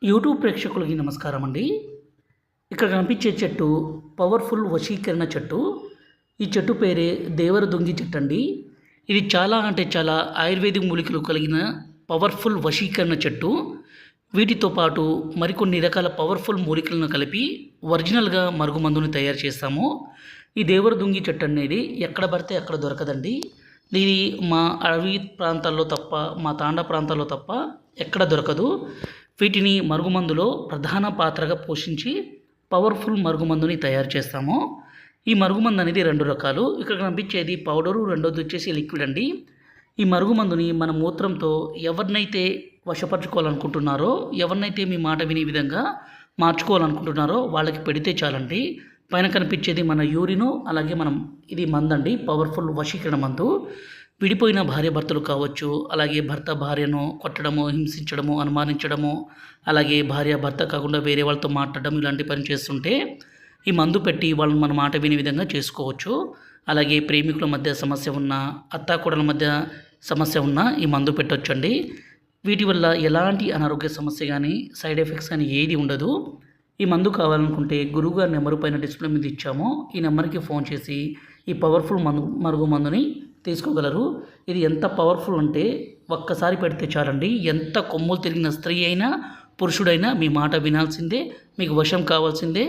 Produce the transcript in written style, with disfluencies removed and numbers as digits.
YouTube ప్రేక్షకులకి నమస్కారం అండి. ఇక్కడ కనిపించే చెట్టు పవర్ఫుల్ వశీకరణ చెట్టు. ఈ చెట్టు పేరే దేవరదుంగి చెట్టు అండి. ఇది చాలా అంటే చాలా ఆయుర్వేదిక్ మూలికలు కలిగిన పవర్ఫుల్ వశీకరణ చెట్టు. వీటితో పాటు మరికొన్ని రకాల పవర్ఫుల్ మూలికలను కలిపి ఒరిజినల్గా మరుగుమందుని తయారు చేస్తాము. ఈ దేవరదుంగి చెట్టు అనేది ఎక్కడ పడితే అక్కడ దొరకదండి. ఇది మా అడవి ప్రాంతాల్లో తప్ప, మా తాండా ప్రాంతాల్లో తప్ప ఎక్కడ దొరకదు. వీటిని మరుగుమందులో ప్రధాన పాత్రగా పోషించి పవర్ఫుల్ మరుగుమందుని తయారు చేస్తాము. ఈ మరుగుమందు అనేది 2 రకాలు. ఇక్కడ కనిపించేది పౌడరు, రెండోది వచ్చేసి లిక్విడ్ అండి. ఈ మరుగుమందుని మన మూత్రంతో ఎవరినైతే వశపరచుకోవాలనుకుంటున్నారో, ఎవరినైతే మీ మాట వినే విధంగా మార్చుకోవాలనుకుంటున్నారో వాళ్ళకి పెడితే చాలండి. పైన కనిపించేది మన యూరిను, అలాగే ఇది మందండి, పవర్ఫుల్ వశీకరణ మందు. విడిపోయిన భార్యాభర్తలు కావచ్చు, అలాగే భర్త భార్యను కొట్టడము, హింసించడము, అనుమానించడము, అలాగే భార్య భర్త కాకుండా వేరే వాళ్ళతో మాట్లాడడం, ఇలాంటి పని చేస్తుంటే ఈ మందు పెట్టి వాళ్ళని మన మాట వినే విధంగా చేసుకోవచ్చు. అలాగే ప్రేమికుల మధ్య సమస్య ఉన్నా, అత్తాకోడల మధ్య సమస్య ఉన్నా ఈ మందు పెట్టొచ్చండి. వీటి వల్ల ఎలాంటి అనారోగ్య సమస్య కానీ, సైడ్ ఎఫెక్ట్స్ కానీ ఏది ఉండదు. ఈ మందు కావాలనుకుంటే గురువుగారి నెంబర్ పైన డిస్ప్లే మీద ఇచ్చాము. ఈ నెంబర్కి ఫోన్ చేసి ఈ పవర్ఫుల్ మరుగు మందుని తీసుకోగలరు. ఇది ఎంత పవర్ఫుల్ అంటే ఒక్కసారి పెడితే చాలండి, ఎంత కొమ్ములు తిరిగిన స్త్రీ అయినా పురుషుడైనా మీ మాట వినాల్సిందే, మీకు వశం కావాల్సిందే.